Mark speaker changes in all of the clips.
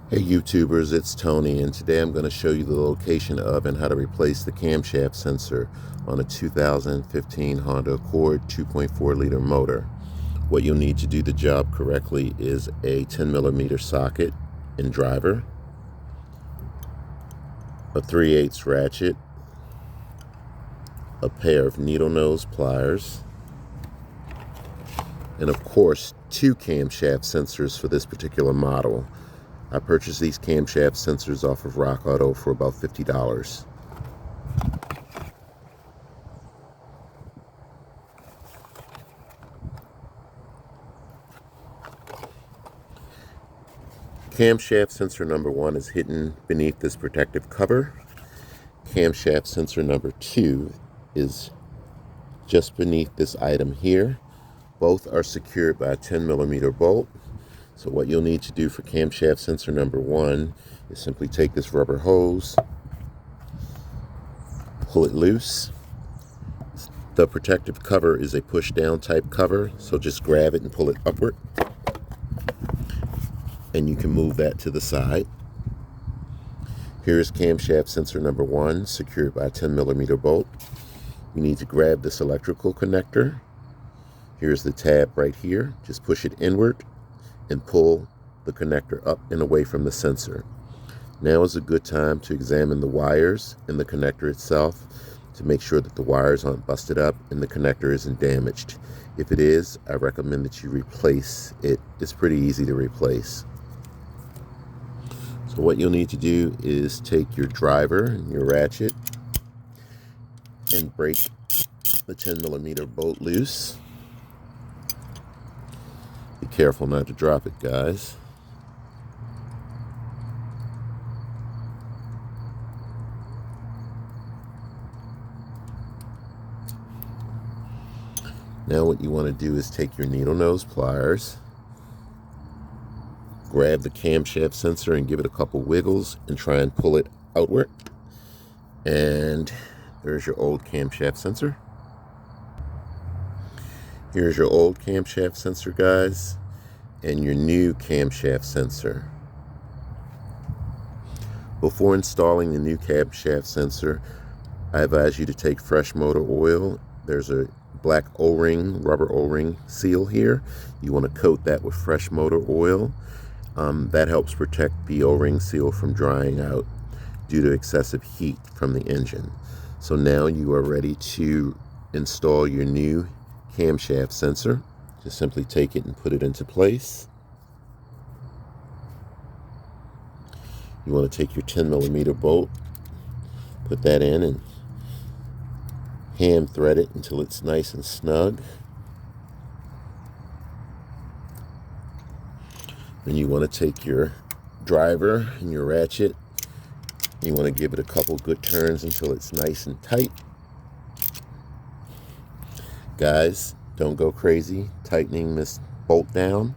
Speaker 1: Hey YouTubers, it's Tony, and today I'm going to show you the location of and how to replace the camshaft sensor on a 2015 Honda Accord 2.4 liter motor. What you'll need to do the job correctly is a 10mm socket and driver, a 3/8 ratchet, a pair of needle nose pliers, and of course 2 camshaft sensors for this particular model. I purchased these camshaft sensors off of Rock Auto for about $50. Camshaft sensor number 1 is hidden beneath this protective cover. Camshaft sensor number 2 is just beneath this item here. Both are secured by a 10mm bolt. So what you'll need to do for camshaft sensor number 1 is simply take this rubber hose, pull it loose. The protective cover is a push down type cover, so just grab it and pull it upward, and you can move that to the side. Here is camshaft sensor number 1 secured by a 10mm bolt. You need to grab this electrical connector. Here's the tab right here. Just push it inward and pull the connector up and away from the sensor. Now is a good time to examine the wires and the connector itself to make sure that the wires aren't busted up and the connector isn't damaged. If it is, I recommend that you replace it. It's pretty easy to replace. So what you'll need to do is take your driver and your ratchet and break the 10mm bolt loose. Be careful not to drop it, guys. Now what you want to do is take your needle nose pliers, grab the camshaft sensor and give it a couple wiggles and try and pull it outward. And there's your old camshaft sensor. Here's your old camshaft sensor, guys, and your new camshaft sensor. Before installing the new camshaft sensor, I advise you to take fresh motor oil. There's a black O-ring, rubber O-ring seal here. You want to coat that with fresh motor oil. That helps protect the O-ring seal from drying out due to excessive heat from the engine. So now you are ready to install your new camshaft sensor. Just simply take it and put it into place. You want to take your 10mm bolt, put that in and hand thread it until it's nice and snug. Then you want to take your driver and your ratchet. You want to give it a couple good turns until it's nice and tight. Guys, don't go crazy tightening this bolt down.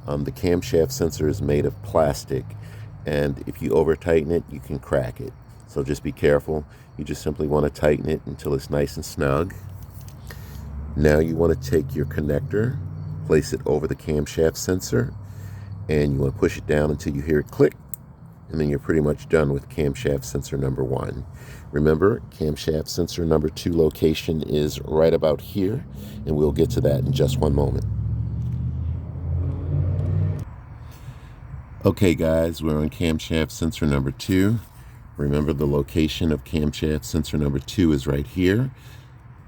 Speaker 1: The camshaft sensor is made of plastic, and if you over tighten it, you can crack it. So just be careful. You just simply want to tighten it until it's nice and snug. Now you want to take your connector, place it over the camshaft sensor, and you want to push it down until you hear it click, and then you're pretty much done with camshaft sensor number 1. Remember, camshaft sensor number 2 location is right about here, and we'll get to that in just one moment. Okay guys, we're on camshaft sensor number 2. Remember, the location of camshaft sensor number 2 is right here.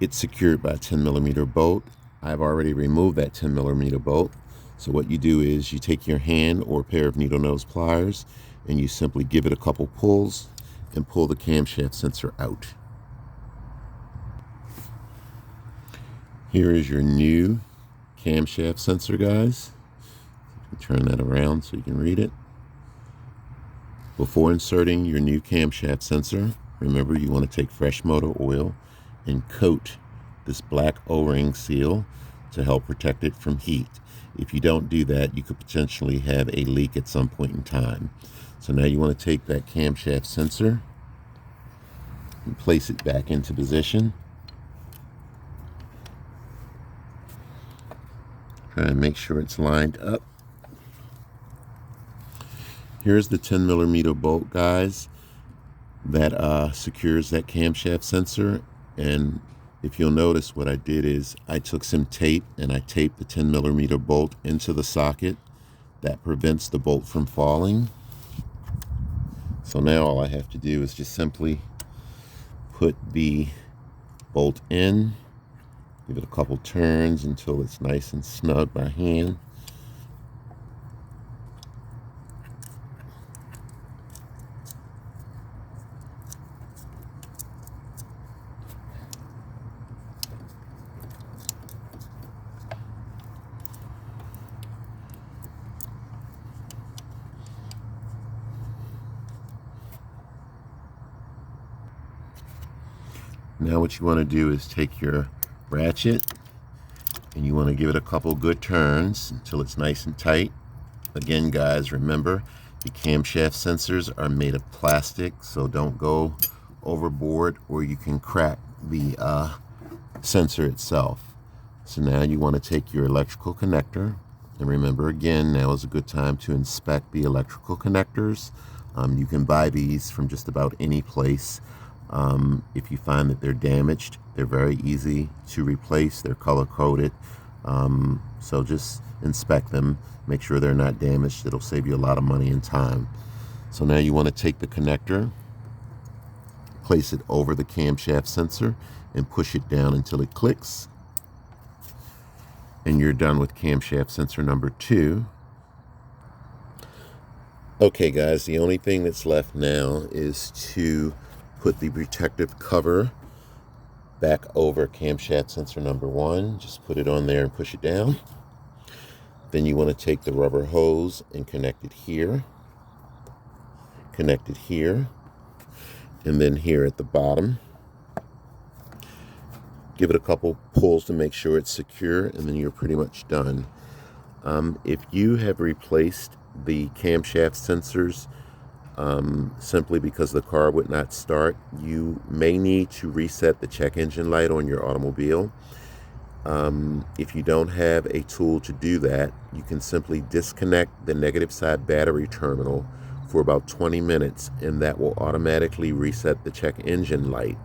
Speaker 1: It's secured by a 10mm bolt. I've already removed that 10mm bolt. So what you do is you take your hand or a pair of needle nose pliers and you simply give it a couple pulls and pull the camshaft sensor out. Here is your new camshaft sensor, guys. Turn that around so you can read it. Before inserting your new camshaft sensor, remember you want to take fresh motor oil and coat this black O-ring seal to help protect it from heat. If you don't do that, you could potentially have a leak at some point in time. So now you want to take that camshaft sensor and place it back into position. Try and make sure it's lined up. Here's the 10mm bolt, guys, that secures that camshaft sensor. And if you'll notice, what I did is I took some tape and I taped the 10mm bolt into the socket. That prevents the bolt from falling. So now all I have to do is just simply put the bolt in, give it a couple turns until it's nice and snug by hand. Now what you want to do is take your ratchet and you want to give it a couple good turns until it's nice and tight. Again, guys, remember the camshaft sensors are made of plastic, so don't go overboard or you can crack the sensor itself. So now you want to take your electrical connector, and remember, again, now is a good time to inspect the electrical connectors. You can buy these from just about any place. If you find that they're damaged, they're very easy to replace. They're color coded, so just inspect them, make sure they're not damaged. It'll save you a lot of money and time. So now you want to take the connector, place it over the camshaft sensor and push it down until it clicks, and you're done with camshaft sensor number 2. Okay, guys, the only thing that's left now is to put the protective cover back over camshaft sensor number 1. Just put it on there and push it down. Then you want to take the rubber hose and connect it here, and then here at the bottom. Give it a couple pulls to make sure it's secure, and then you're pretty much done. If you have replaced the camshaft sensors simply because the car would not start, you may need to reset the check engine light on your automobile. If you don't have a tool to do that, you can simply disconnect the negative side battery terminal for about 20 minutes, and that will automatically reset the check engine light.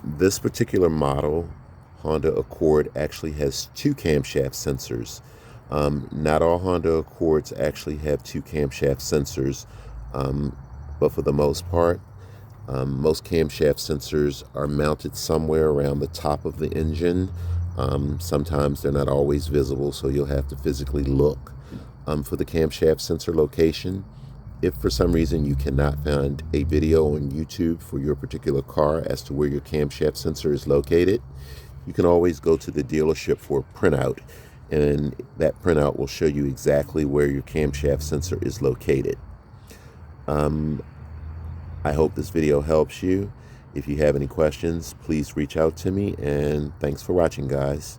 Speaker 1: This particular model, Honda Accord, actually has 2 camshaft sensors. Not all Honda Accords actually have 2 camshaft sensors, but for the most part, most camshaft sensors are mounted somewhere around the top of the engine. Sometimes they're not always visible, so you'll have to physically look for the camshaft sensor location. If for some reason you cannot find a video on YouTube for your particular car as to where your camshaft sensor is located, you can always go to the dealership for a printout, and that printout will show you exactly where your camshaft sensor is located. I hope this video helps you. If you have any questions, please reach out to me, and thanks for watching, guys.